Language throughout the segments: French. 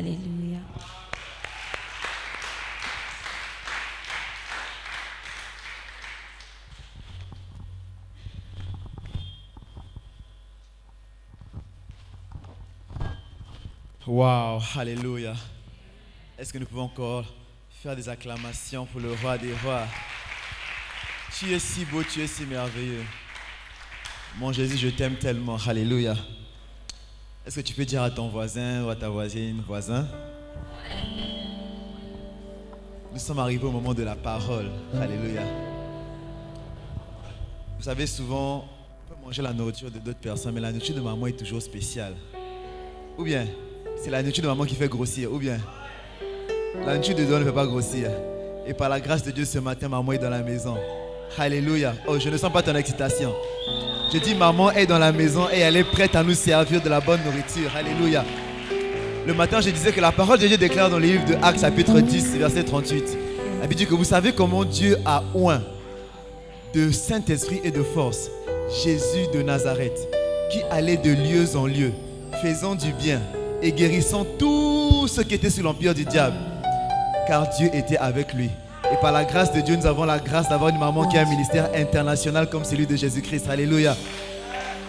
Alléluia. Wow, alléluia. Est-ce que nous pouvons encore faire des acclamations pour le roi des rois? Tu es si beau, tu es si merveilleux. Mon Jésus, je t'aime tellement. Alléluia. Est-ce que tu peux dire à ton voisin ou à ta voisine, voisin? Nous sommes arrivés au moment de la parole. Alléluia. Vous savez, souvent, on peut manger la nourriture de d'autres personnes, mais la nourriture de maman est toujours spéciale. Ou bien, c'est la nourriture de maman qui fait grossir. Ou bien, la nourriture de Dieu ne fait pas grossir. Et par la grâce de Dieu, ce matin, maman est dans la maison. Alléluia. Oh, je ne sens pas ton excitation. Je dis, maman est dans la maison et elle est prête à nous servir de la bonne nourriture. Alléluia. Le matin, je disais que la parole de Dieu déclare dans le livre de Actes, chapitre 10, verset 38. Elle dit que vous savez comment Dieu a oint de Saint-Esprit et de force Jésus de Nazareth, qui allait de lieu en lieu, faisant du bien et guérissant tous ceux qui étaient sous l'empire du diable, car Dieu était avec lui. Et par la grâce de Dieu, nous avons la grâce d'avoir une maman qui a un ministère international comme celui de Jésus-Christ. Alléluia.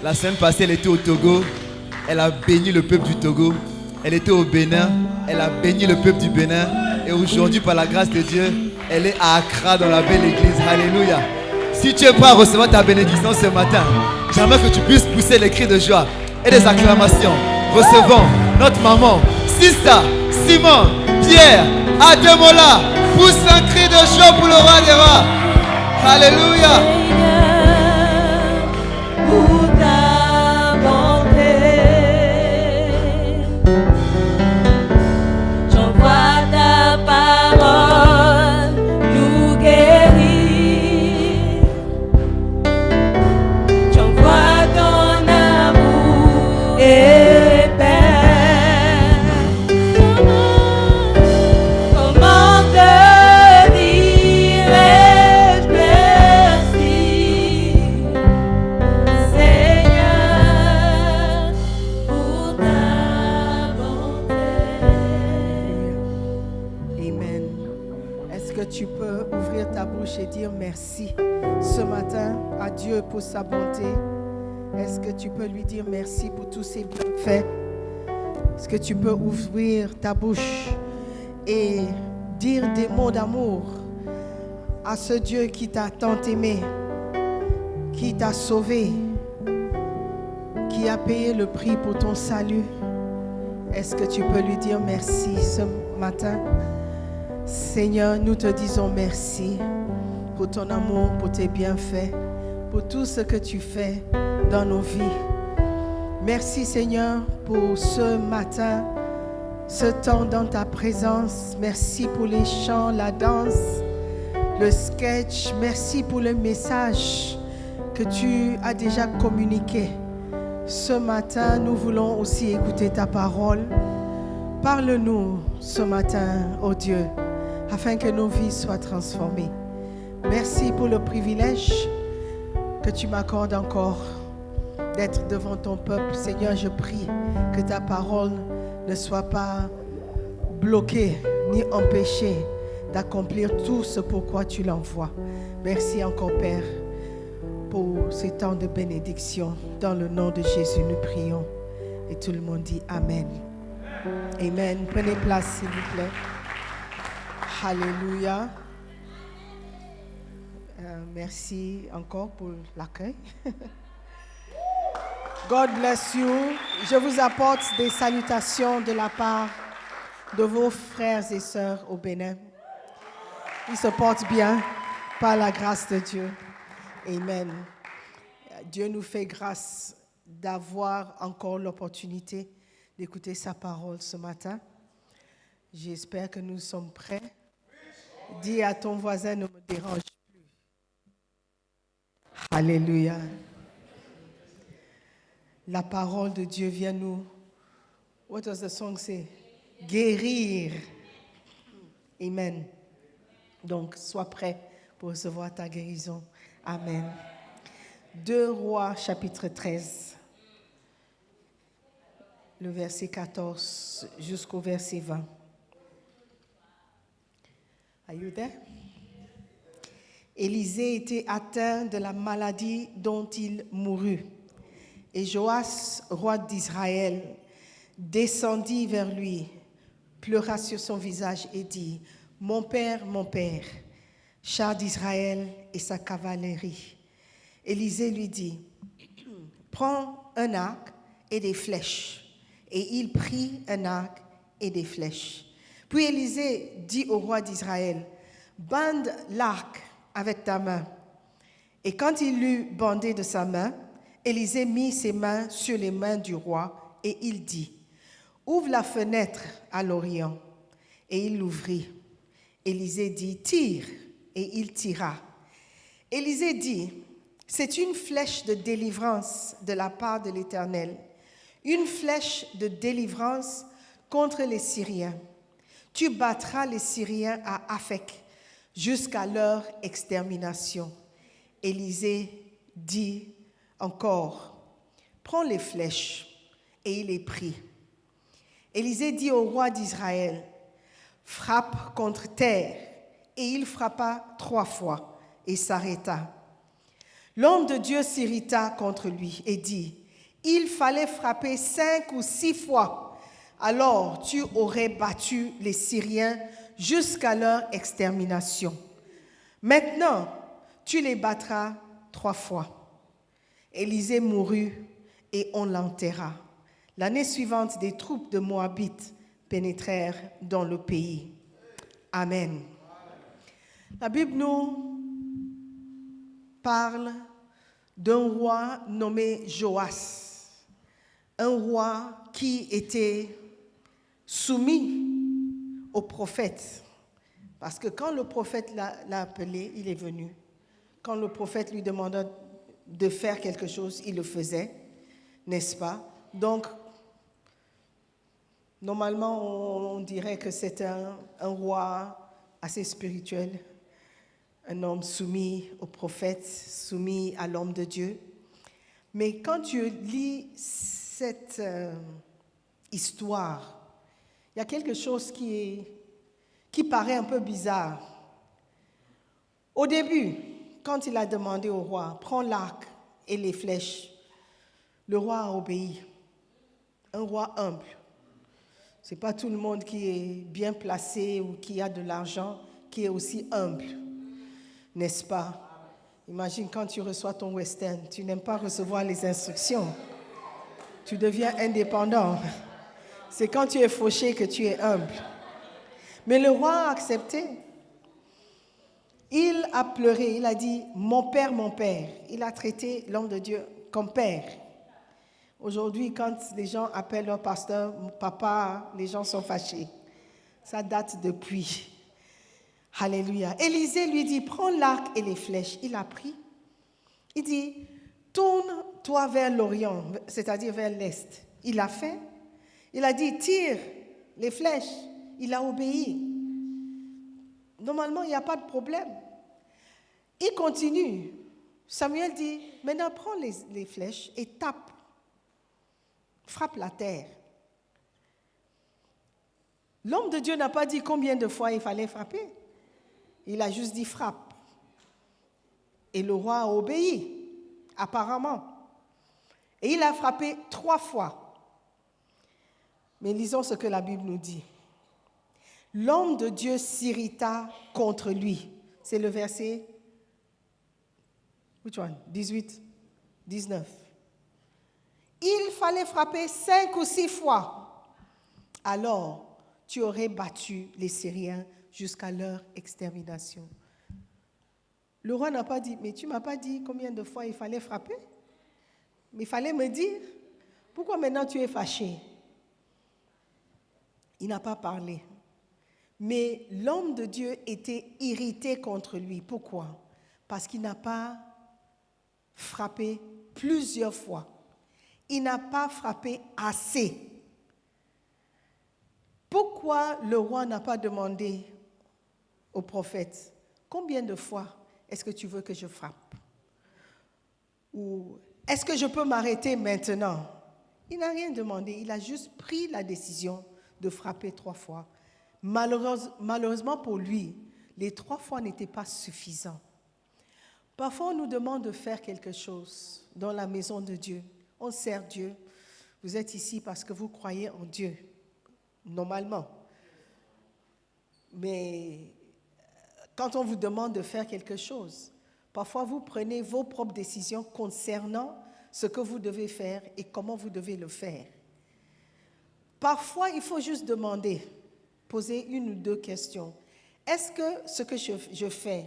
La semaine passée, elle était au Togo. Elle a béni le peuple du Togo. Elle était au Bénin. Elle a béni le peuple du Bénin. Et aujourd'hui, par la grâce de Dieu, elle est à Accra dans la belle église. Alléluia. Si tu es prêt à recevoir ta bénédiction ce matin, j'aimerais que tu puisses pousser les cris de joie et des acclamations. Recevons notre maman, Sista, Simon, Pierre, Ademola. Pousse un cri de joie pour le roi des rois. Alléluia. Pour ta bonté, j'envoie ta parole nous guérir. J'envoie ton amour et paix. Comment te dirais-je merci, Seigneur, pour ta bonté. Amen. Est-ce que tu peux ouvrir ta bouche et dire merci ce matin à Dieu pour sa bonté? Est-ce que tu peux lui dire merci pour tous ses bienfaits? Est-ce que tu peux ouvrir ta bouche et dire des mots d'amour à ce Dieu qui t'a tant aimé, qui t'a sauvé, qui a payé le prix pour ton salut? Est-ce que tu peux lui dire merci ce matin? Seigneur, nous te disons merci pour ton amour, pour tes bienfaits, pour tout ce que tu fais dans nos vies. Merci Seigneur pour ce matin, ce temps dans ta présence. Merci pour les chants, la danse, le sketch. Merci pour le message que tu as déjà communiqué. Ce matin, nous voulons aussi écouter ta parole. Parle-nous ce matin, oh Dieu, afin que nos vies soient transformées. Merci pour le privilège que tu m'accordes encore d'être devant ton peuple. Seigneur, je prie que ta parole ne soit pas bloquée ni empêchée d'accomplir tout ce pourquoi tu l'envoies. Merci encore, Père, pour ces temps de bénédiction. Dans le nom de Jésus, nous prions. Et tout le monde dit Amen. Amen. Prenez place, s'il vous plaît. Alléluia. Merci encore pour l'accueil. God bless you. Je vous apporte des salutations de la part de vos frères et sœurs au Bénin. Ils se portent bien par la grâce de Dieu. Amen. Dieu nous fait grâce d'avoir encore l'opportunité d'écouter sa parole ce matin. J'espère que nous sommes prêts. Dis à ton voisin, ne me dérange plus. Alléluia. La parole de Dieu vient nous, what does the song say? Guérir. Amen. Donc, sois prêt pour recevoir ta guérison. Amen. 2 Rois, chapitre 13. le verset 14 jusqu'au verset 20. Are you there? Élisée était atteint de la maladie dont il mourut. Et Joas, roi d'Israël, descendit vers lui, pleura sur son visage et dit, mon père, char d'Israël et sa cavalerie. Élisée lui dit, prends un arc et des flèches. Et il prit un arc et des flèches. Puis Élisée dit au roi d'Israël, bande l'arc avec ta main. Et quand il l'eut bandé de sa main, Élisée mit ses mains sur les mains du roi et il dit, ouvre la fenêtre à l'Orient. Et il l'ouvrit. Élisée dit, tire. Et il tira. Élisée dit, c'est une flèche de délivrance de la part de l'Éternel, une flèche de délivrance contre les Syriens. Tu battras les Syriens à Aphek jusqu'à leur extermination. Élisée dit encore, prends les flèches. Et il les prit. Élisée dit au roi d'Israël, frappe contre terre. Et il frappa 3 fois et s'arrêta. L'homme de Dieu s'irrita contre lui et dit, il fallait frapper 5 ou 6 fois, alors tu aurais battu les Syriens jusqu'à leur extermination. Maintenant, tu les battras 3 fois. Élisée mourut et on l'enterra. L'année suivante, des troupes de Moabites pénétrèrent dans le pays. Amen. La Bible nous parle d'un roi nommé Joas, un roi qui était soumis au prophète. Parce que quand le prophète l'a appelé, il est venu. Quand le prophète lui demanda de faire quelque chose, il le faisait, n'est-ce pas? Donc, normalement, on dirait que c'est un roi assez spirituel, un homme soumis au prophète, soumis à l'homme de Dieu. Mais quand tu lis cette histoire, il y a quelque chose qui paraît un peu bizarre. Au début, quand il a demandé au roi, prends l'arc et les flèches, le roi a obéi. Un roi humble. Ce n'est pas tout le monde qui est bien placé ou qui a de l'argent qui est aussi humble, n'est-ce pas? Imagine quand tu reçois ton western, tu n'aimes pas recevoir les instructions. Tu deviens indépendant. C'est quand tu es fauché que tu es humble. Mais le roi a accepté. Il a pleuré, il a dit « mon père ». Il a traité l'homme de Dieu comme père. Aujourd'hui, quand les gens appellent leur pasteur « papa », les gens sont fâchés. Ça date depuis. Alléluia. Élisée lui dit « prends l'arc et les flèches ». Il a pris. Il dit « tourne-toi vers l'Orient », c'est-à-dire vers l'Est. Il l'a fait. Il a dit « tire les flèches ». Il a obéi. Normalement, il n'y a pas de problème. Il continue. Samuel dit « maintenant, prends les flèches et tape. Frappe la terre. » L'homme de Dieu n'a pas dit combien de fois il fallait frapper. Il a juste dit frappe. Et le roi a obéi, apparemment. Et il a frappé 3 fois. Mais lisons ce que la Bible nous dit. L'homme de Dieu s'irrita contre lui. C'est le verset, which one? 18, 19. Il fallait frapper 5 ou 6 fois. Alors, tu aurais battu les Syriens jusqu'à leur extermination. Le roi n'a pas dit, mais tu ne m'as pas dit combien de fois il fallait frapper? Mais il fallait me dire, pourquoi maintenant tu es fâché? Il n'a pas parlé. Mais l'homme de Dieu était irrité contre lui. Pourquoi? Parce qu'il n'a pas frappé plusieurs fois. Il n'a pas frappé assez. Pourquoi le roi n'a pas demandé au prophète, combien de fois est-ce que tu veux que je frappe? Ou est-ce que je peux m'arrêter maintenant? Il n'a rien demandé, il a juste pris la décision de frapper 3 fois. Malheureusement pour lui, les 3 fois n'étaient pas suffisants. Parfois, on nous demande de faire quelque chose dans la maison de Dieu. On sert Dieu. Vous êtes ici parce que vous croyez en Dieu, normalement. Mais quand on vous demande de faire quelque chose, parfois vous prenez vos propres décisions concernant ce que vous devez faire et comment vous devez le faire. Parfois, il faut juste demander, poser 1 ou 2 questions. Est-ce que ce que je fais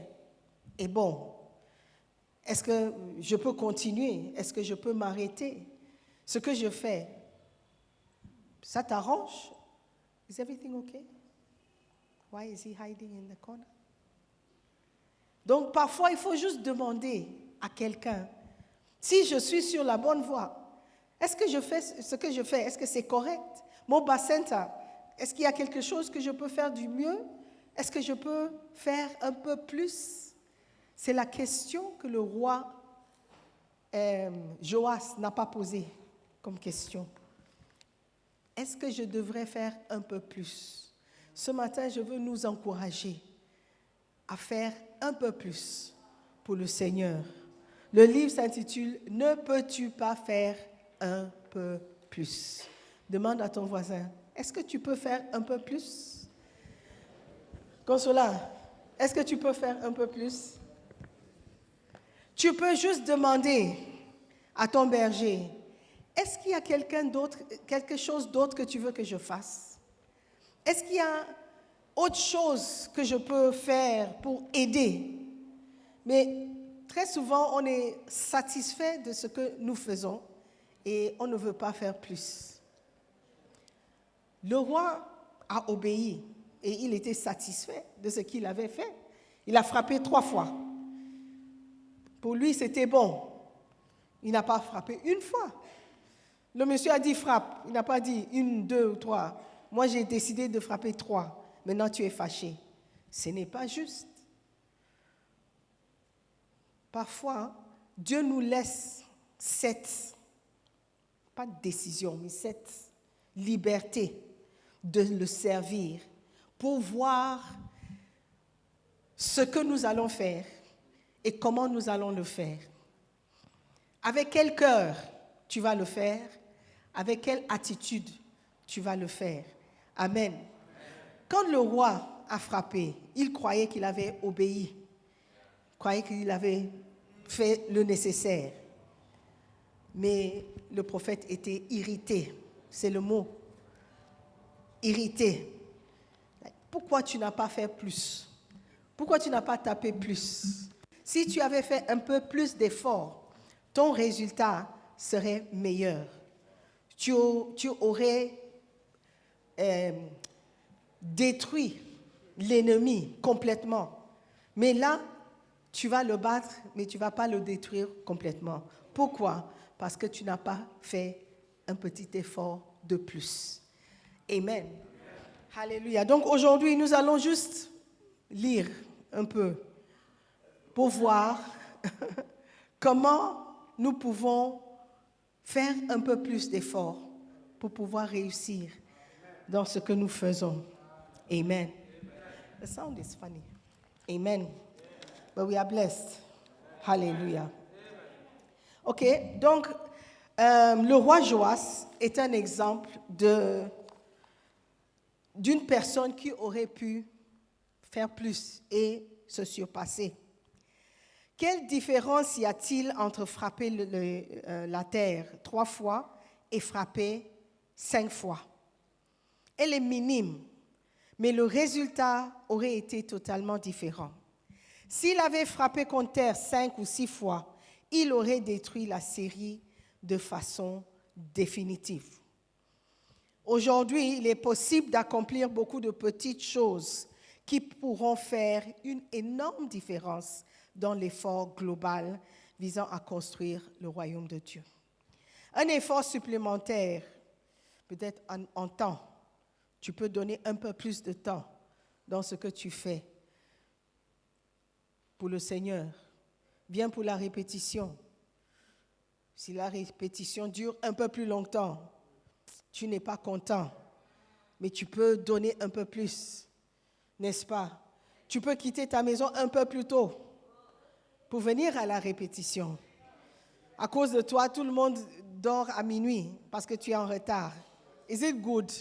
est bon? Est-ce que je peux continuer? Est-ce que je peux m'arrêter? Ce que je fais, ça t'arrange? Is everything okay? Why is he hiding in the corner? Donc parfois, il faut juste demander à quelqu'un si je suis sur la bonne voie. Est-ce que je fais ce que je fais? Est-ce que c'est correct? Mon bassin, est-ce qu'il y a quelque chose que je peux faire du mieux? Est-ce que je peux faire un peu plus? C'est la question que le roi Joas n'a pas posée comme question. Est-ce que je devrais faire un peu plus? Ce matin, je veux nous encourager à faire un peu plus pour le Seigneur. Le livre s'intitule « Ne peux-tu pas faire un peu plus ?» Demande à ton voisin, est-ce que tu peux faire un peu plus? Consola, est-ce que tu peux faire un peu plus? Tu peux juste demander à ton berger, est-ce qu'il y a quelque chose d'autre que tu veux que je fasse? Est-ce qu'il y a autre chose que je peux faire pour aider? Mais très souvent, on est satisfait de ce que nous faisons et on ne veut pas faire plus. Le roi a obéi et il était satisfait de ce qu'il avait fait. Il a frappé 3 fois. Pour lui, c'était bon. Il n'a pas frappé 1 fois. Le monsieur a dit frappe. Il n'a pas dit 1, 2 ou 3. Moi, j'ai décidé de frapper 3. Maintenant, tu es fâché. Ce n'est pas juste. Parfois, Dieu nous laisse pas de décision, mais cette liberté de le servir pour voir ce que nous allons faire et comment nous allons le faire. Avec quel cœur tu vas le faire? Avec quelle attitude tu vas le faire? Amen. Quand le roi a frappé, il croyait qu'il avait obéi. Il croyait qu'il avait fait le nécessaire. Mais le prophète était irrité. C'est le mot. Irrité. Pourquoi tu n'as pas fait plus? Pourquoi tu n'as pas tapé plus? Si tu avais fait un peu plus d'efforts, ton résultat serait meilleur. Tu aurais détruit l'ennemi complètement. Mais là, tu vas le battre, mais tu ne vas pas le détruire complètement. Pourquoi? Parce que tu n'as pas fait un petit effort de plus. Amen. Alléluia. Donc aujourd'hui, nous allons juste lire un peu pour voir comment nous pouvons faire un peu plus d'efforts pour pouvoir réussir dans ce que nous faisons. Amen. The sound is funny. Amen. But we are blessed. Hallelujah. OK, donc le roi Joas est un exemple d'une personne qui aurait pu faire plus et se surpasser. Quelle différence y a-t-il entre frapper la terre 3 fois et frapper 5 fois? Elle est minime, mais le résultat aurait été totalement différent. S'il avait frappé contre terre 5 ou 6 fois, il aurait détruit la série de façon définitive. Aujourd'hui, il est possible d'accomplir beaucoup de petites choses qui pourront faire une énorme différence dans l'effort global visant à construire le royaume de Dieu. Un effort supplémentaire, peut-être en temps. Tu peux donner un peu plus de temps dans ce que tu fais pour le Seigneur. Viens pour la répétition. Si la répétition dure un peu plus longtemps, tu n'es pas content, mais tu peux donner un peu plus, n'est-ce pas? Tu peux quitter ta maison un peu plus tôt pour venir à la répétition. À cause de toi, tout le monde dort à minuit parce que tu es en retard. Is it good?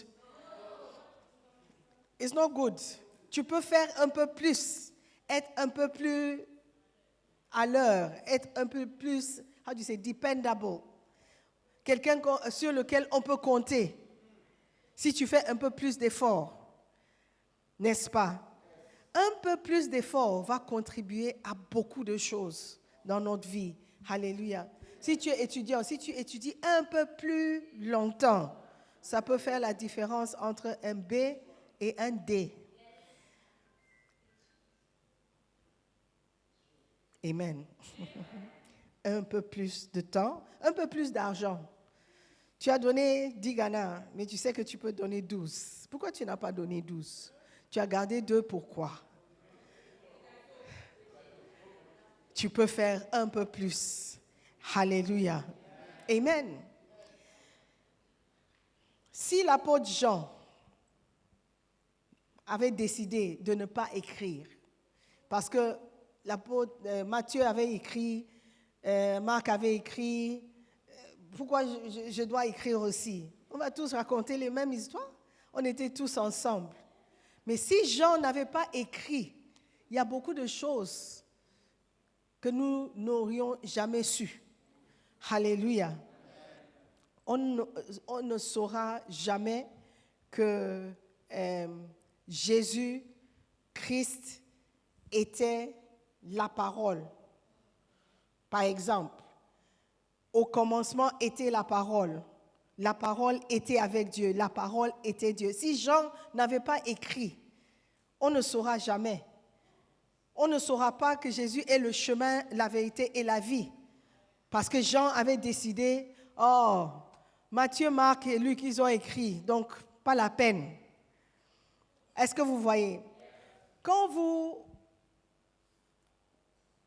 It's not good. Tu peux faire un peu plus, être un peu plus à l'heure, être un peu plus, how do you say, dependable. Quelqu'un sur lequel on peut compter. Si tu fais un peu plus d'efforts, n'est-ce pas? Un peu plus d'efforts va contribuer à beaucoup de choses dans notre vie. Alléluia. Si tu es étudiant, si tu étudies un peu plus longtemps, ça peut faire la différence entre un B et un D. Amen. Un peu plus de temps, un peu plus d'argent. Tu as donné 10 Ghana, mais tu sais que tu peux donner 12. Pourquoi tu n'as pas donné 12? Tu as gardé 2, pourquoi? Tu peux faire un peu plus. Alléluia. Amen. Si l'apôtre Jean avait décidé de ne pas écrire, parce que l'apôtre Matthieu avait écrit, Marc avait écrit, pourquoi je dois écrire aussi? On va tous raconter les mêmes histoires. On était tous ensemble. Mais si Jean n'avait pas écrit, il y a beaucoup de choses que nous n'aurions jamais su. Alléluia. On ne saura jamais que Jésus-Christ était la parole. Par exemple, au commencement était la parole. La parole était avec Dieu. La parole était Dieu. Si Jean n'avait pas écrit, on ne saura jamais. On ne saura pas que Jésus est le chemin, la vérité et la vie. Parce que Jean avait décidé, oh, Matthieu, Marc et Luc, ils ont écrit, donc pas la peine. Est-ce que vous voyez? Quand vous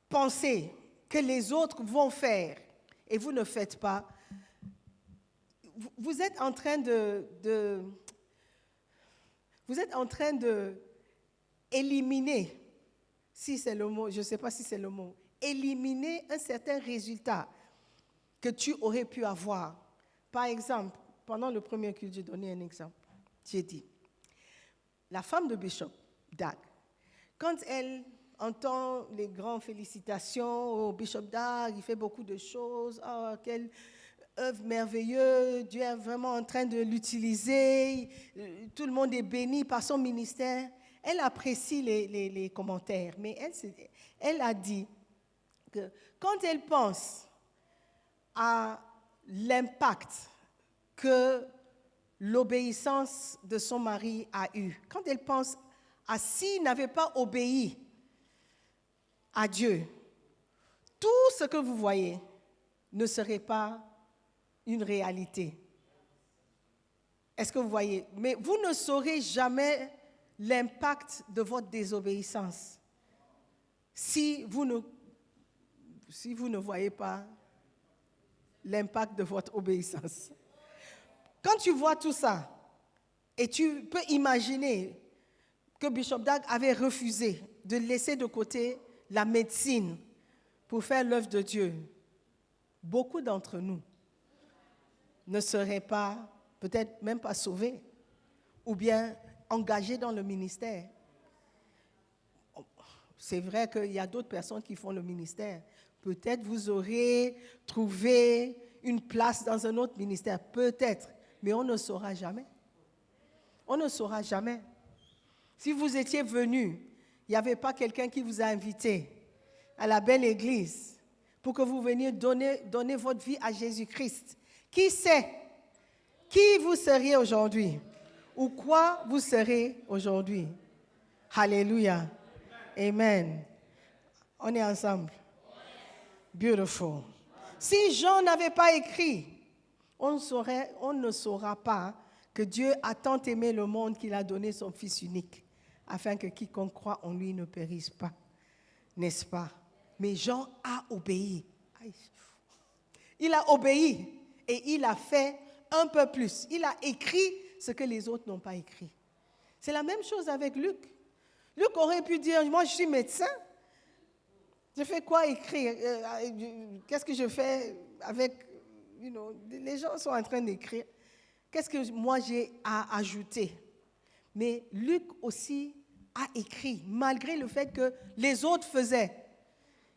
pensez que les autres vont faire et vous ne faites pas, vous êtes en train de éliminer, si c'est le mot, je ne sais pas si c'est le mot, éliminer un certain résultat que tu aurais pu avoir. Par exemple, pendant le premier culte, j'ai donné un exemple. J'ai dit, la femme de Bishop Dag, quand elle entend les grandes félicitations au Bishop Dag, il fait beaucoup de choses, oh, quelle œuvre merveilleuse, Dieu est vraiment en train de l'utiliser, tout le monde est béni par son ministère. Elle apprécie les commentaires, mais elle a dit que quand elle pense à l'impact que l'obéissance de son mari a eu, quand elle pense à s'il n'avait pas obéi à Dieu, tout ce que vous voyez ne serait pas une réalité. Est-ce que vous voyez? Mais vous ne saurez jamais l'impact de votre désobéissance si vous ne voyez pas l'impact de votre obéissance. Quand tu vois tout ça, et tu peux imaginer que Bishop Dag avait refusé de laisser de côté la médecine pour faire l'œuvre de Dieu, beaucoup d'entre nous ne seraient pas, peut-être même pas sauvés, ou bien engagés dans le ministère. C'est vrai qu'il y a d'autres personnes qui font le ministère. Peut-être vous aurez trouvé une place dans un autre ministère, peut-être, mais on ne saura jamais. On ne saura jamais. Si vous étiez venu, il n'y avait pas quelqu'un qui vous a invité à la belle église pour que vous veniez donner votre vie à Jésus-Christ. Qui sait qui vous seriez aujourd'hui ou quoi vous serez aujourd'hui? Alléluia. Amen. On est ensemble. Beautiful. Si Jean n'avait pas écrit, on ne saura pas que Dieu a tant aimé le monde qu'il a donné son Fils unique, afin que quiconque croit en lui ne périsse pas. N'est-ce pas? Mais Jean a obéi. Il a obéi et il a fait un peu plus. Il a écrit ce que les autres n'ont pas écrit. C'est la même chose avec Luc. Luc aurait pu dire, moi je suis médecin. Je fais quoi écrire? Qu'est-ce que je fais avec... les gens sont en train d'écrire. Qu'est-ce que moi j'ai à ajouter? Mais Luc aussi a écrit, malgré le fait que les autres faisaient.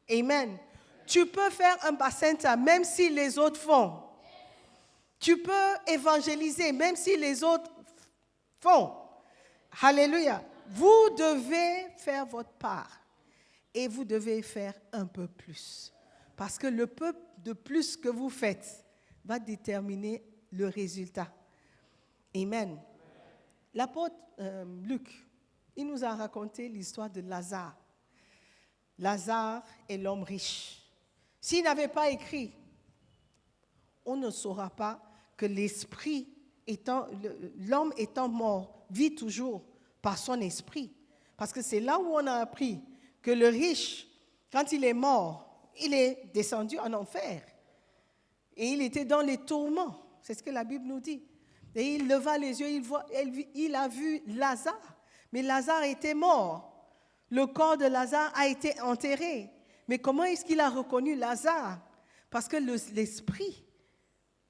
Amen. Tu peux faire un bassin même si les autres font. Tu peux évangéliser même si les autres font. Alléluia. Vous devez faire votre part et vous devez faire un peu plus. Parce que le peu de plus que vous faites va déterminer le résultat. Amen. L'apôtre Luc, il nous a raconté l'histoire de Lazare. Lazare est l'homme riche. S'il n'avait pas écrit, on ne saura pas que l'homme étant mort, vit toujours par son esprit. Parce que c'est là où on a appris que le riche, quand il est mort, il est descendu en enfer. Et il était dans les tourments. C'est ce que la Bible nous dit. Et il leva les yeux, il a vu Lazare. Mais Lazare était mort. Le corps de Lazare a été enterré. Mais comment est-ce qu'il a reconnu Lazare? Parce que l'esprit,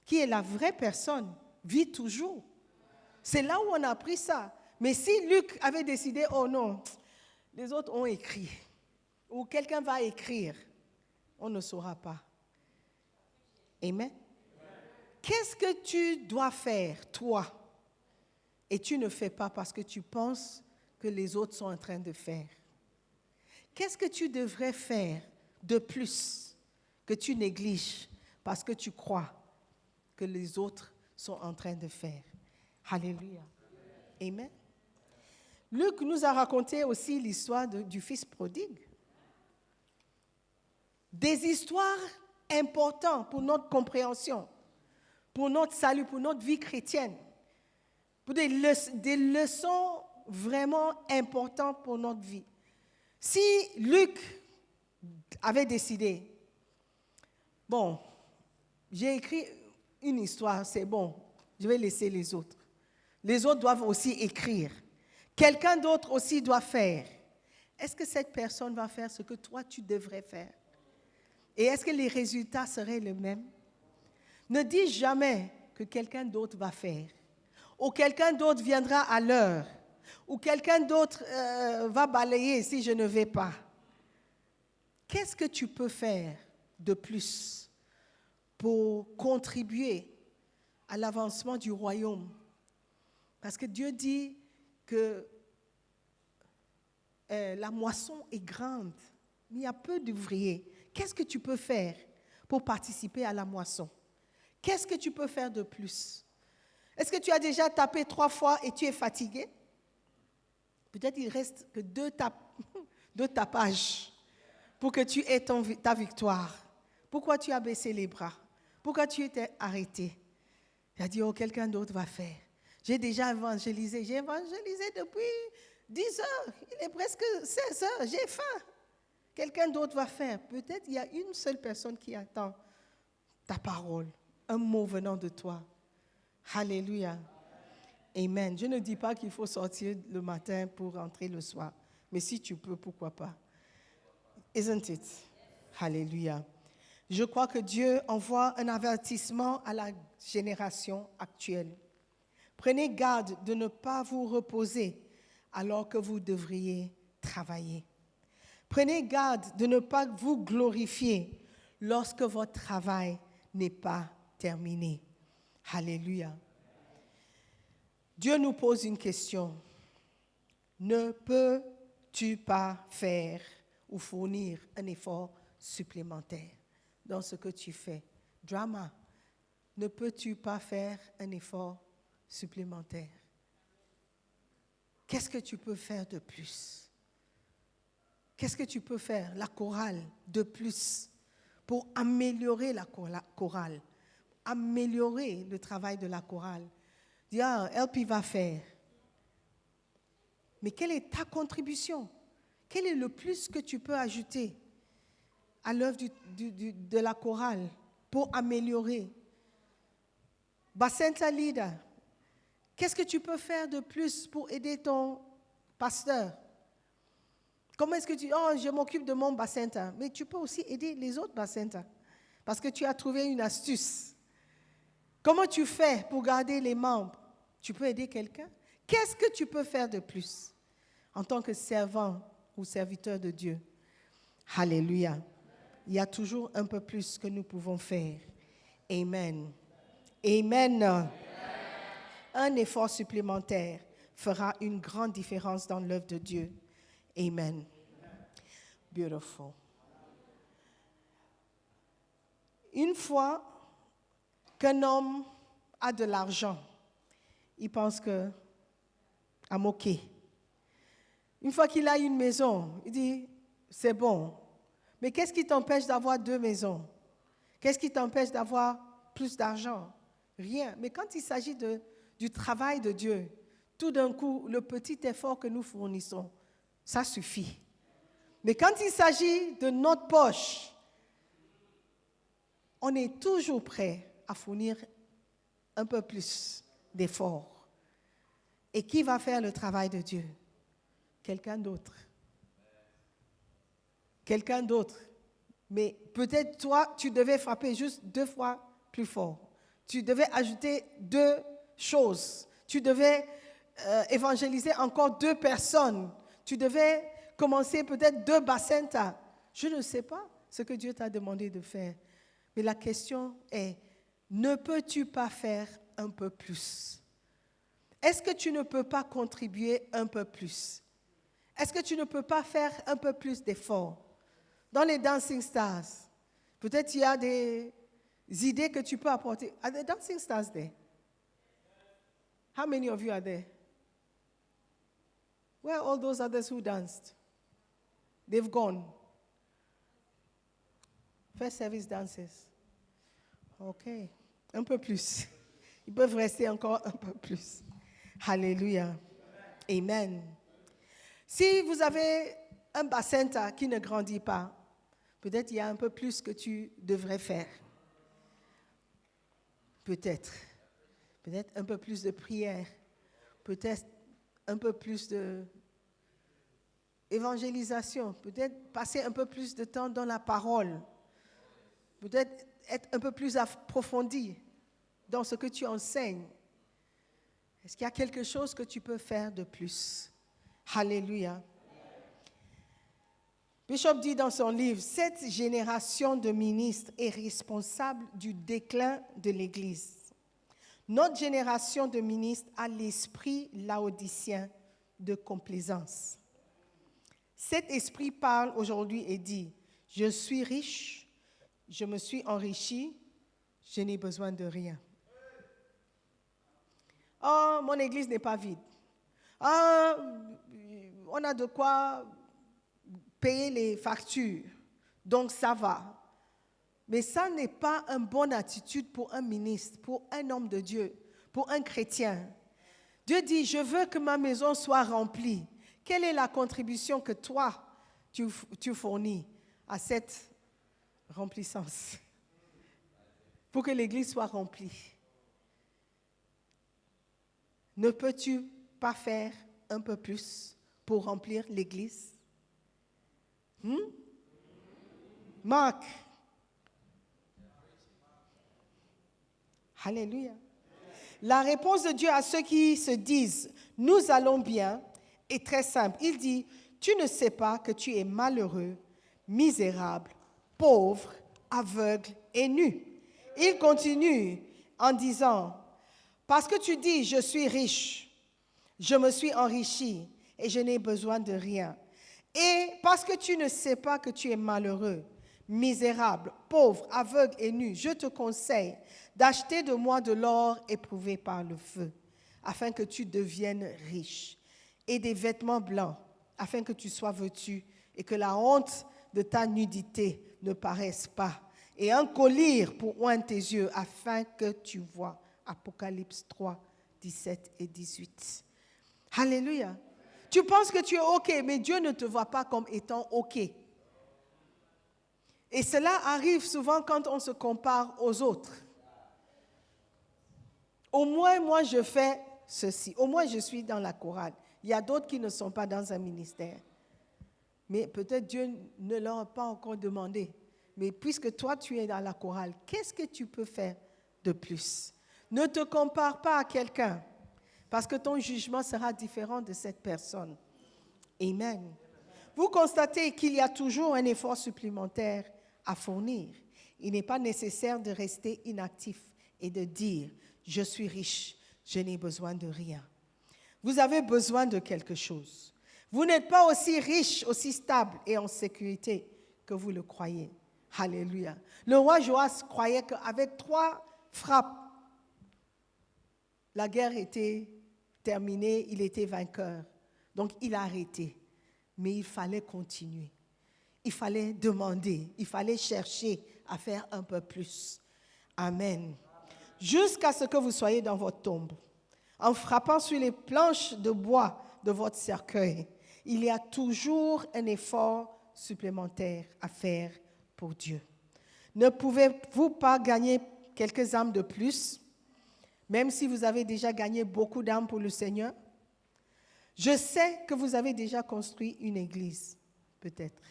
qui est la vraie personne, vit toujours. C'est là où on a appris ça. Mais si Luc avait décidé, oh non, les autres ont écrit, ou quelqu'un va écrire, on ne saura pas. Amen. Qu'est-ce que tu dois faire, toi, et tu ne fais pas parce que tu penses que les autres sont en train de faire? Qu'est-ce que tu devrais faire de plus que tu négliges parce que tu crois que les autres sont en train de faire? Alléluia. Amen. Luc nous a raconté aussi l'histoire du fils prodigue. Des histoires importantes pour notre compréhension, pour notre salut, pour notre vie chrétienne, pour des leçons vraiment importantes pour notre vie. Si Luc avait décidé, bon, j'ai écrit une histoire, c'est bon, je vais laisser les autres. Les autres doivent aussi écrire. Quelqu'un d'autre aussi doit faire. Est-ce que cette personne va faire ce que toi tu devrais faire? Et est-ce que les résultats seraient les mêmes? Ne dis jamais que quelqu'un d'autre va faire, ou quelqu'un d'autre viendra à l'heure, ou quelqu'un d'autre va balayer si je ne vais pas. Qu'est-ce que tu peux faire de plus pour contribuer à l'avancement du royaume? Parce que Dieu dit que la moisson est grande, mais il y a peu d'ouvriers. Qu'est-ce que tu peux faire pour participer à la moisson? Qu'est-ce que tu peux faire de plus? Est-ce que tu as déjà tapé 3 fois et tu es fatigué? Peut-être il reste que 2 tapages pour que tu aies ta victoire. Pourquoi tu as baissé les bras? Pourquoi tu étais arrêté? Il a dit, oh, quelqu'un d'autre va faire. J'ai déjà évangélisé. J'ai évangélisé depuis 10 heures. Il est presque 16 heures. J'ai faim. Quelqu'un d'autre va faire. Peut-être il y a une seule personne qui attend ta parole, un mot venant de toi. Alléluia. Amen. Je ne dis pas qu'il faut sortir le matin pour rentrer le soir. Mais si tu peux, pourquoi pas? Isn't it? Alléluia. Je crois que Dieu envoie un avertissement à la génération actuelle. Prenez garde de ne pas vous reposer alors que vous devriez travailler. Prenez garde de ne pas vous glorifier lorsque votre travail n'est pas terminé. Alléluia. Dieu nous pose une question. Ne peux-tu pas faire ou fournir un effort supplémentaire dans ce que tu fais? Drama, ne peux-tu pas faire un effort supplémentaire? Qu'est-ce que tu peux faire de plus? Qu'est-ce que tu peux faire, la chorale, de plus pour améliorer la chorale, améliorer le travail de la chorale? Dis, LP va faire. Mais quelle est ta contribution? Quel est le plus que tu peux ajouter à l'œuvre de la chorale pour améliorer. Bacenta leader, qu'est-ce que tu peux faire de plus pour aider ton pasteur? Comment est-ce que tu dis, oh, je m'occupe de mon Bacenta, mais tu peux aussi aider les autres Bacenta parce que tu as trouvé une astuce. Comment tu fais pour garder les membres? Tu peux aider quelqu'un? Qu'est-ce que tu peux faire de plus en tant que servant ou serviteur de Dieu? Alléluia. Il y a toujours un peu plus que nous pouvons faire. Amen. Amen. Un effort supplémentaire fera une grande différence dans l'œuvre de Dieu. Amen. Beautiful. Une fois qu'un homme a de l'argent, il pense que I'm okay. Une fois qu'il a une maison, il dit c'est bon. Mais qu'est-ce qui t'empêche d'avoir 2 maisons? Qu'est-ce qui t'empêche d'avoir plus d'argent? Rien. Mais quand il s'agit du travail de Dieu, tout d'un coup, le petit effort que nous fournissons, ça suffit. Mais quand il s'agit de notre poche, on est toujours prêt à fournir un peu plus d'efforts. Et qui va faire le travail de Dieu? Quelqu'un d'autre. Quelqu'un d'autre. Mais peut-être toi, tu devais frapper juste 2 fois plus fort. Tu devais ajouter 2 choses. Tu devais évangéliser encore 2 personnes. Tu devais commencer peut-être 2 Bacenta. Je ne sais pas ce que Dieu t'a demandé de faire. Mais la question est, ne peux-tu pas faire un peu plus? Est-ce que tu ne peux pas contribuer un peu plus? Est-ce que tu ne peux pas faire un peu plus d'efforts? Dans les Dancing Stars, peut-être il y a des idées que tu peux apporter. Are the Dancing Stars there? How many of you are there? Where are all those others who danced? They've gone. First service dancers. OK. Un peu plus. Ils peuvent rester encore un peu plus. Alléluia. Amen. Si vous avez un Bacenta qui ne grandit pas, peut-être il y a un peu plus que tu devrais faire. Peut-être. Peut-être un peu plus de prière. Peut-être un peu plus d'évangélisation. Peut-être passer un peu plus de temps dans la parole. Peut-être être un peu plus approfondi dans ce que tu enseignes. Est-ce qu'il y a quelque chose que tu peux faire de plus? Alléluia. Bishop dit dans son livre, cette génération de ministres est responsable du déclin de l'Église. Notre génération de ministres a l'esprit laodicien de complaisance. Cet esprit parle aujourd'hui et dit, je suis riche, je me suis enrichi, je n'ai besoin de rien. Oh, mon église n'est pas vide. Ah, on a de quoi payer les factures, donc ça va. Mais ça n'est pas une bonne attitude pour un ministre, pour un homme de Dieu, pour un chrétien. Dieu dit, je veux que ma maison soit remplie. Quelle est la contribution que toi, tu fournis à cette remplissance pour que l'église soit remplie? Ne peux-tu pas faire un peu plus pour remplir l'église? Marc. Alléluia. La réponse de Dieu à ceux qui se disent « nous allons bien » est très simple. Il dit « tu ne sais pas que tu es malheureux, misérable, pauvre, aveugle et nu. » Il continue en disant « parce que tu dis « je suis riche, je me suis enrichi et je n'ai besoin de rien. » Et parce que tu ne sais pas que tu es malheureux, misérable, pauvre, aveugle et nu, je te conseille d'acheter de moi de l'or éprouvé par le feu, afin que tu deviennes riche, et des vêtements blancs, afin que tu sois vêtu, et que la honte de ta nudité ne paraisse pas, et un collier pour oindre tes yeux, afin que tu vois. Apocalypse 3, 17 et 18. Alléluia. Tu penses que tu es OK, mais Dieu ne te voit pas comme étant OK. Et cela arrive souvent quand on se compare aux autres. Au moins, moi, je fais ceci. Au moins, je suis dans la chorale. Il y a d'autres qui ne sont pas dans un ministère. Mais peut-être Dieu ne leur a pas encore demandé. Mais puisque toi, tu es dans la chorale, qu'est-ce que tu peux faire de plus? Ne te compare pas à quelqu'un, parce que ton jugement sera différent de cette personne. Amen. Vous constatez qu'il y a toujours un effort supplémentaire à fournir. Il n'est pas nécessaire de rester inactif et de dire « je suis riche, je n'ai besoin de rien ». Vous avez besoin de quelque chose. Vous n'êtes pas aussi riche, aussi stable et en sécurité que vous le croyez. Alléluia. Le roi Joas croyait qu'avec 3 frappes, la guerre était terminée, il était vainqueur. Donc il a arrêté. Mais il fallait continuer. Il fallait demander, il fallait chercher à faire un peu plus. Amen. Jusqu'à ce que vous soyez dans votre tombe, en frappant sur les planches de bois de votre cercueil, il y a toujours un effort supplémentaire à faire pour Dieu. Ne pouvez-vous pas gagner quelques âmes de plus, même si vous avez déjà gagné beaucoup d'âmes pour le Seigneur? Je sais que vous avez déjà construit une église, peut-être.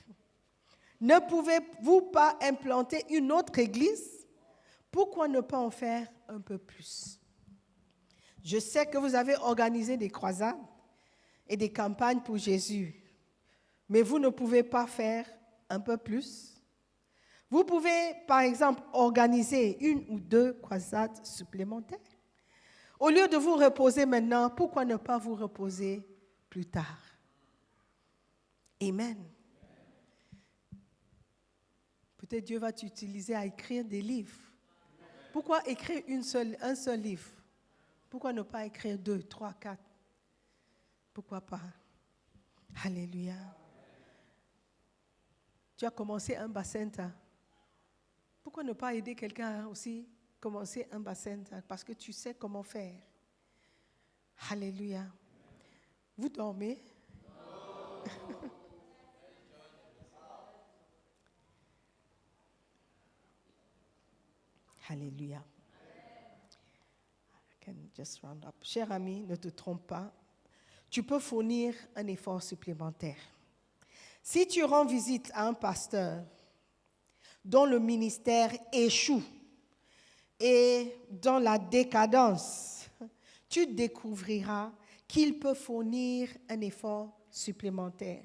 Ne pouvez-vous pas implanter une autre église? Pourquoi ne pas en faire un peu plus? Je sais que vous avez organisé des croisades et des campagnes pour Jésus, mais vous ne pouvez pas faire un peu plus? Vous pouvez, par exemple, organiser 1 ou 2 croisades supplémentaires. Au lieu de vous reposer maintenant, pourquoi ne pas vous reposer plus tard? Amen. Peut-être Dieu va t'utiliser à écrire des livres. Pourquoi écrire un seul livre? Pourquoi ne pas écrire 2, 3, 4? Pourquoi pas? Alléluia. Tu as commencé un bassin. Pourquoi ne pas aider quelqu'un à aussi commencer un bassin? Parce que tu sais comment faire. Alléluia. Vous dormez? Alléluia. I can just round up. Cher ami, ne te trompe pas. Tu peux fournir un effort supplémentaire. Si tu rends visite à un pasteur dont le ministère échoue et dans la décadence, tu découvriras qu'il peut fournir un effort supplémentaire,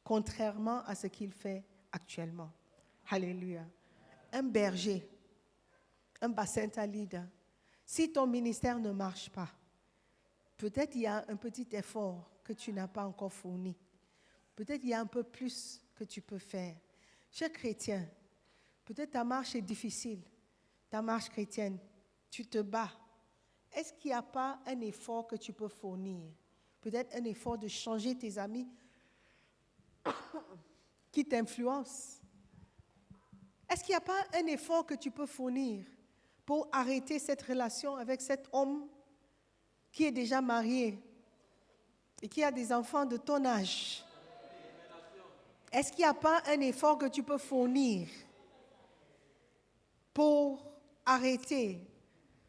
contrairement à ce qu'il fait actuellement. Alléluia. Un berger, un bassin leader, si ton ministère ne marche pas, peut-être il y a un petit effort que tu n'as pas encore fourni. Peut-être il y a un peu plus que tu peux faire. Cher chrétien, peut-être ta marche est difficile, ta marche chrétienne, tu te bats. Est-ce qu'il n'y a pas un effort que tu peux fournir? Peut-être un effort de changer tes amis qui t'influencent. Est-ce qu'il n'y a pas un effort que tu peux fournir pour arrêter cette relation avec cet homme qui est déjà marié et qui a des enfants de ton âge? Est-ce qu'il n'y a pas un effort que tu peux fournir pour arrêter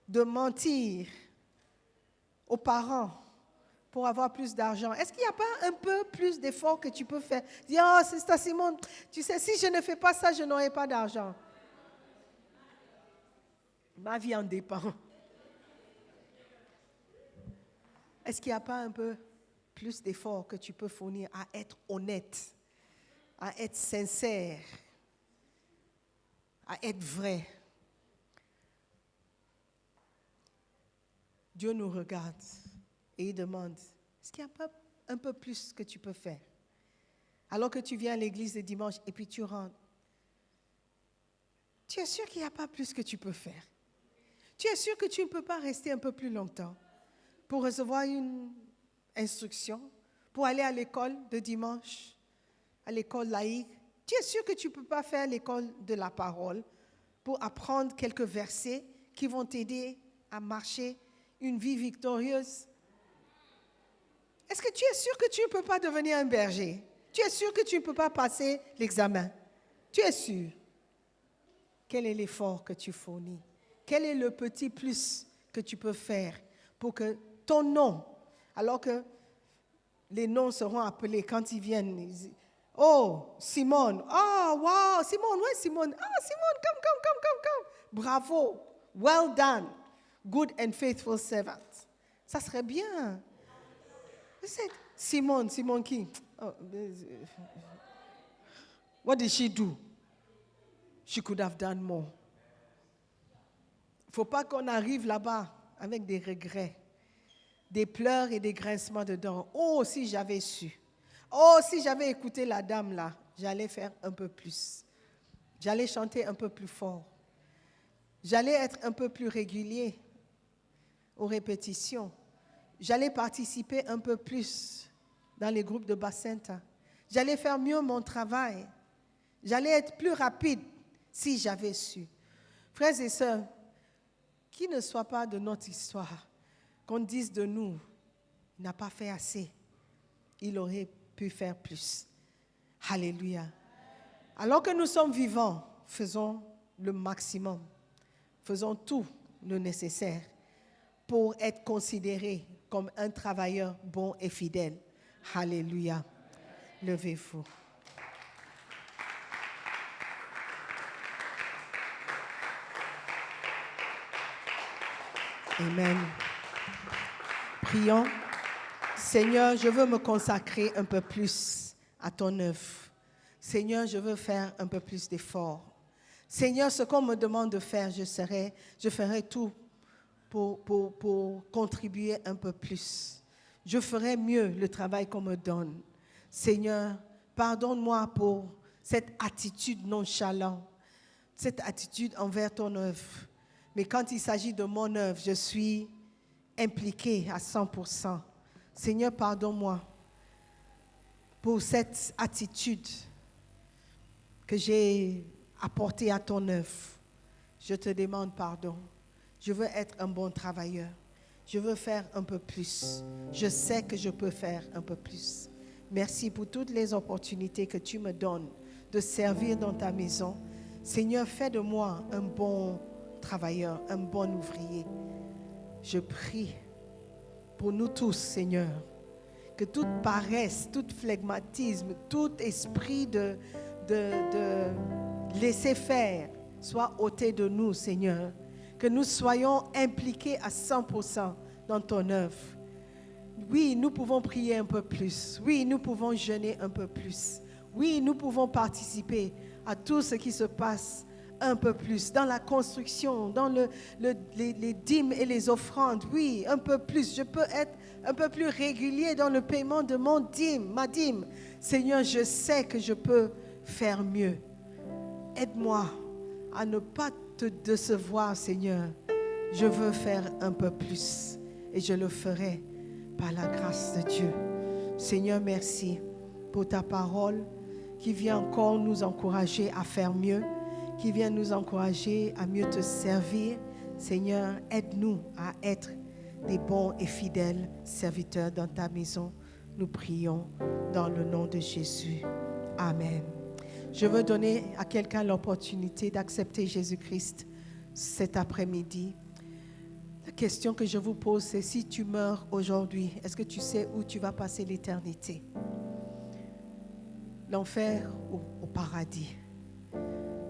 de mentir aux parents pour avoir plus d'argent? Est-ce qu'il n'y a pas un peu plus d'efforts que tu peux faire? Dis, oh, Sister Simone, tu sais, si je ne fais pas ça, je n'aurai pas d'argent. Ma vie en dépend. Est-ce qu'il n'y a pas un peu plus d'efforts que tu peux fournir à être honnête, à être sincère, à être vrai? Dieu nous regarde et il demande, est-ce qu'il n'y a pas un peu plus que tu peux faire? Alors que tu viens à l'église le dimanche et puis tu rentres, tu es sûr qu'il n'y a pas plus que tu peux faire? Tu es sûr que tu ne peux pas rester un peu plus longtemps pour recevoir une instruction, pour aller à l'école de dimanche, à l'école laïque? Tu es sûr que tu ne peux pas faire l'école de la parole pour apprendre quelques versets qui vont t'aider à marcher une vie victorieuse? Est-ce que tu es sûr que tu ne peux pas devenir un berger? Tu es sûr que tu ne peux pas passer l'examen? Tu es sûr? quel est l'effort que tu fournis? Quel est le petit plus que tu peux faire pour que ton nom, alors que les noms seront appelés quand ils viennent, oh, Simone, oh, wow, Simone, ouais, Simone, ah, Simone, come. Bravo, well done, good and faithful servant. Ça serait bien. Simone qui? Oh, what did she do? She could have done more. Il ne faut pas qu'on arrive là-bas avec des regrets, des pleurs et des grincements de dents. Oh, si j'avais su. Oh, si j'avais écouté la dame là, j'allais faire un peu plus. J'allais chanter un peu plus fort. J'allais être un peu plus régulier aux répétitions. J'allais participer un peu plus dans les groupes de Bacenta. J'allais faire mieux mon travail. J'allais être plus rapide si j'avais su. Frères et sœurs, qu'il ne soit pas de notre histoire, qu'on dise de nous, il n'a pas fait assez. Il aurait pu faire plus. Alléluia. Alors que nous sommes vivants, faisons le maximum. Faisons tout le nécessaire pour être considérés comme un travailleur bon et fidèle. Alléluia. Levez-vous. Amen. Prions. Seigneur, je veux me consacrer un peu plus à ton œuvre. Seigneur, je veux faire un peu plus d'efforts. Seigneur, ce qu'on me demande de faire, je ferai tout pour contribuer un peu plus. Je ferai mieux le travail qu'on me donne. Seigneur, pardonne-moi pour cette attitude nonchalante, cette attitude envers ton œuvre. Mais quand il s'agit de mon œuvre, je suis impliquée à 100%. Seigneur, pardonne-moi pour cette attitude que j'ai apportée à ton œuvre. Je te demande pardon. Je veux être un bon travailleur. Je veux faire un peu plus. Je sais que je peux faire un peu plus. Merci pour toutes les opportunités que tu me donnes de servir dans ta maison. Seigneur, fais de moi un bon travailleur, un bon ouvrier. Je prie pour nous tous, Seigneur, que toute paresse, tout flegmatisme, tout esprit de laisser faire soit ôté de nous, Seigneur. Que nous soyons impliqués à 100% dans ton œuvre. Oui, nous pouvons prier un peu plus. Oui, nous pouvons jeûner un peu plus. Oui, nous pouvons participer à tout ce qui se passe un peu plus, dans la construction, dans les dîmes et les offrandes. Oui, un peu plus. Je peux être un peu plus régulier dans le paiement de mon dîme, ma dîme. Seigneur, je sais que je peux faire mieux. Aide-moi à ne pas te décevoir, Seigneur. Je veux faire un peu plus et je le ferai par la grâce de Dieu. Seigneur, merci pour ta parole qui vient encore nous encourager à faire mieux, qui vient nous encourager à mieux te servir. Seigneur, aide-nous à être des bons et fidèles serviteurs dans ta maison. Nous prions dans le nom de Jésus. Amen. Je veux donner à quelqu'un l'opportunité d'accepter Jésus-Christ cet après-midi. La question que je vous pose, c'est si tu meurs aujourd'hui, est-ce que tu sais où tu vas passer l'éternité? L'enfer ou au paradis?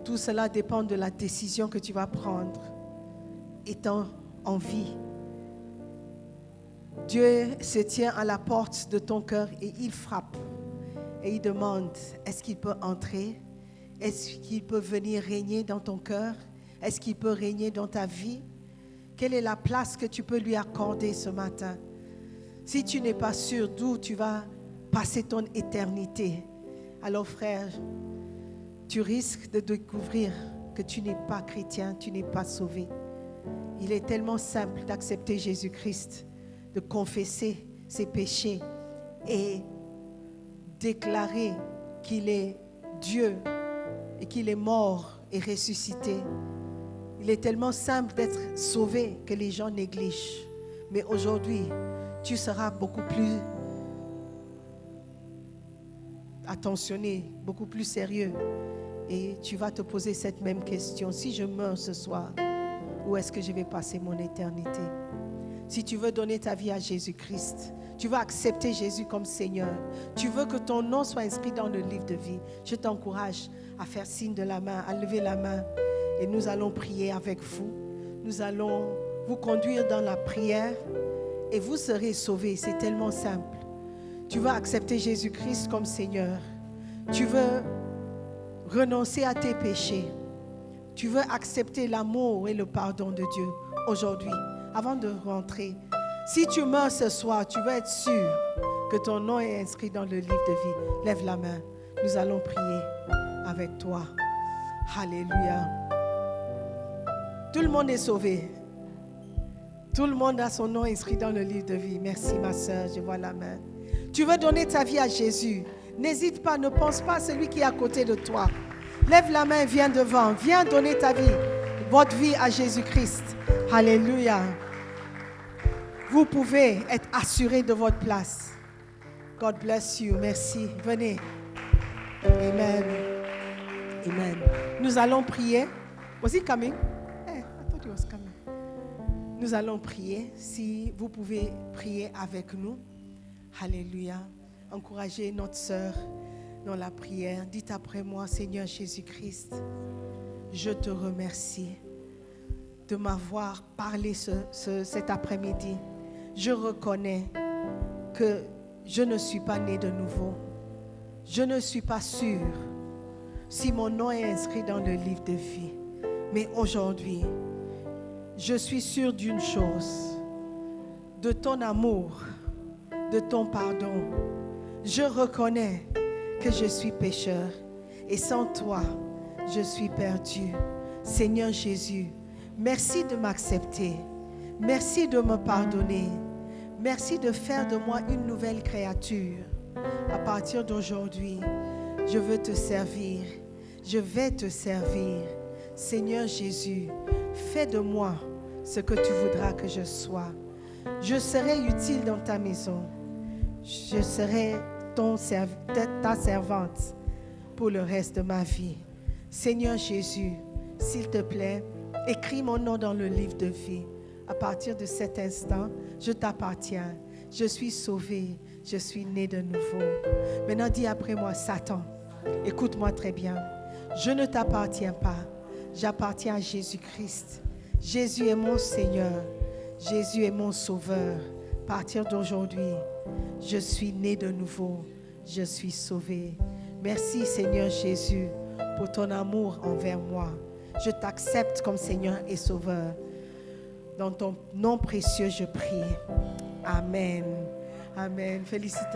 Tout cela dépend de la décision que tu vas prendre étant en vie. Dieu se tient à la porte de ton cœur et il frappe. Et il demande, est-ce qu'il peut entrer? Est-ce qu'il peut venir régner dans ton cœur? Est-ce qu'il peut régner dans ta vie? Quelle est la place que tu peux lui accorder ce matin? Si tu n'es pas sûr d'où tu vas passer ton éternité, alors frère, tu risques de découvrir que tu n'es pas chrétien, tu n'es pas sauvé. Il est tellement simple d'accepter Jésus-Christ, de confesser ses péchés et déclarer qu'il est Dieu et qu'il est mort et ressuscité. Il est tellement simple d'être sauvé que les gens négligent. Mais aujourd'hui, tu seras beaucoup plus attentionné, beaucoup plus sérieux Et tu vas te poser cette même question. Si je meurs ce soir, où est-ce que je vais passer mon éternité? Si tu veux donner ta vie à Jésus-Christ, tu veux accepter Jésus comme Seigneur, tu veux que ton nom soit inscrit dans le livre de vie, je t'encourage à faire signe de la main, à lever la main. Et nous allons prier avec vous. Nous allons vous conduire dans la prière et vous serez sauvés. C'est tellement simple. Tu veux accepter Jésus-Christ comme Seigneur. Tu veux renoncer à tes péchés. Tu veux accepter l'amour et le pardon de Dieu aujourd'hui, avant de rentrer. Si tu meurs ce soir, tu veux être sûr que ton nom est inscrit dans le livre de vie. Lève la main. Nous allons prier avec toi. Alléluia. Tout le monde est sauvé. Tout le monde a son nom inscrit dans le livre de vie. Merci ma soeur, je vois la main. Tu veux donner ta vie à Jésus. N'hésite pas, ne pense pas à celui qui est à côté de toi. Lève la main, viens devant. Viens donner ta vie, votre vie à Jésus-Christ. Alléluia. Vous pouvez être assuré de votre place. God bless you. Merci. Venez. Amen. Amen. Nous allons prier. Was he coming? Hey, I thought he was coming. Nous allons prier. Si vous pouvez prier avec nous. Alléluia. Encouragez notre sœur dans la prière. Dites après moi, Seigneur Jésus-Christ, je te remercie de m'avoir parlé cet après-midi. Je reconnais que je ne suis pas né de nouveau. Je ne suis pas sûre si mon nom est inscrit dans le livre de vie. Mais aujourd'hui, je suis sûre d'une chose, de ton amour, de ton pardon. Je reconnais que je suis pécheur et sans toi, je suis perdu. Seigneur Jésus, merci de m'accepter. Merci de me pardonner. Merci de faire de moi une nouvelle créature. À partir d'aujourd'hui, je veux te servir. Je vais te servir. Seigneur Jésus, fais de moi ce que tu voudras que je sois. Je serai utile dans ta maison. Je serai ta servante pour le reste de ma vie. Seigneur Jésus, s'il te plaît, écris mon nom dans le livre de vie. À partir de cet instant, je t'appartiens. Je suis sauvé. Je suis né de nouveau. Maintenant, dis après moi, Satan, écoute-moi très bien. Je ne t'appartiens pas. J'appartiens à Jésus-Christ. Jésus est mon Seigneur. Jésus est mon Sauveur. À partir d'aujourd'hui, je suis né de nouveau. Je suis sauvé. Merci Seigneur Jésus pour ton amour envers moi. Je t'accepte comme Seigneur et Sauveur. Dans ton nom précieux, je prie. Amen. Amen. Félicitations.